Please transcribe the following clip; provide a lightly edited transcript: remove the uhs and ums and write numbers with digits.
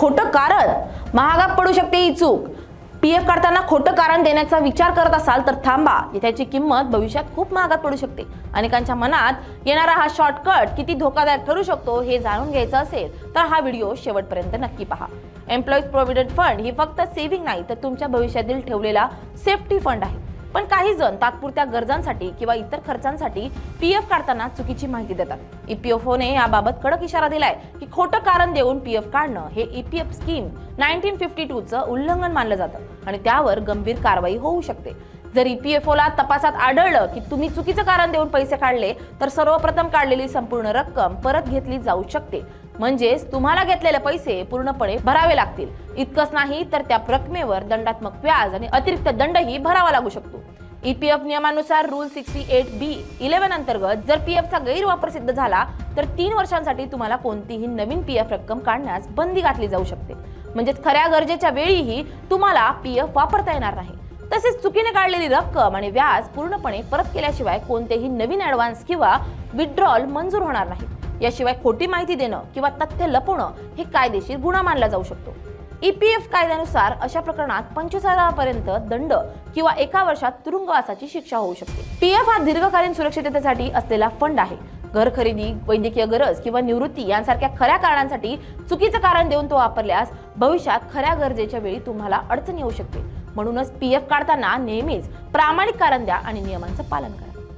खोटं कारण महागात पडू शकते ही चूक। पीएफ काढताना खोटं कारण देण्याचा विचार करत असाल तर थांबा, त्याची किंमत भविष्यात खूप महागात पडू शकते। अनेकांच्या मनात येणारा हा शॉर्टकट किती धोकादायक ठरू शकतो हे जाणून घ्यायचं असेल तर हा व्हिडिओ शेवटपर्यंत नक्की पहा। एम्प्लॉईज प्रोव्हिडंट फंड ही फक्त सेव्हिंग नाही तर तुमच्या भविष्यातील ठेवलेला सेफ्टी फंड आहे। पण काही जण तात्पुरत्या गरजांसाठी किंवा इतर खर्चांसाठी पीएफ काढताना चुकीची माहिती देतात। ईपीएफओने याबाबत कडक इशारा दिलाय की खोटं कारण देऊन पीएफ काढणं हे ईपीएफ स्कीम 1952 चं उल्लंघन मानलं जातं आणि त्यावर गंभीर कारवाई होऊ शकते। जर ईपीएफओला तपासात आढळलं की तुम्ही चुकीचं कारण देऊन पैसे काढले तर सर्वप्रथम काढलेली संपूर्ण रक्कम परत घेतली जाऊ शकते, म्हणजेच तुम्हाला घेतलेले पैसे पूर्णपणे भरावे लागतील। इतकंच नाही तर त्या रकमेवर दंडात्मक व्याज आणि अतिरिक्त दंडही भरावा लागू शकतो। ईपीएफ नियमानुसार रूल 68B11 अंतर्गत जर पीएफचा गैरवापर सिद्ध झाला तर 3 वर्षांसाठी तुम्हाला कोणतीही नवीन पीएफ रक्कम काढण्यास बंदी घातली जाऊ शकते, म्हणजेच खऱ्या गरजेच्या वेळीही तुम्हाला पीएफ वापरता येणार नाही। तसेच चुकीने काढलेली रक्कम आणि व्याज पूर्णपणे परत केल्याशिवाय कोणतेही नवीन ॲडव्हान्स किंवा विथड्रॉल मंजूर होणार नाही। याशिवाय खोटी माहिती देणं किंवा तथ्य लपवणं हे कायदेशीर गुन्हा मानला जाऊ शकतो। ईपीएफ कायद्यानुसार अशा प्रकरणात 25,000 पर्यंत दंड किंवा 1 वर्षात तुरुंगवासाची शिक्षा होऊ शकते। पीएफ हा दीर्घकालीन सुरक्षिततेसाठी असलेला फंड आहे। घर खरेदी, वैद्यकीय गरज किंवा निवृत्ती यांसारख्या खऱ्या कारणांसाठी चुकीचं कारण देऊन तो वापरल्यास भविष्यात खऱ्या गरजेच्या वेळी तुम्हाला अडचण येऊ शकते। म्हणूनच पीएफ काढताना नेहमीच प्रामाणिक कारण द्या आणि नियमांचं पालन करा।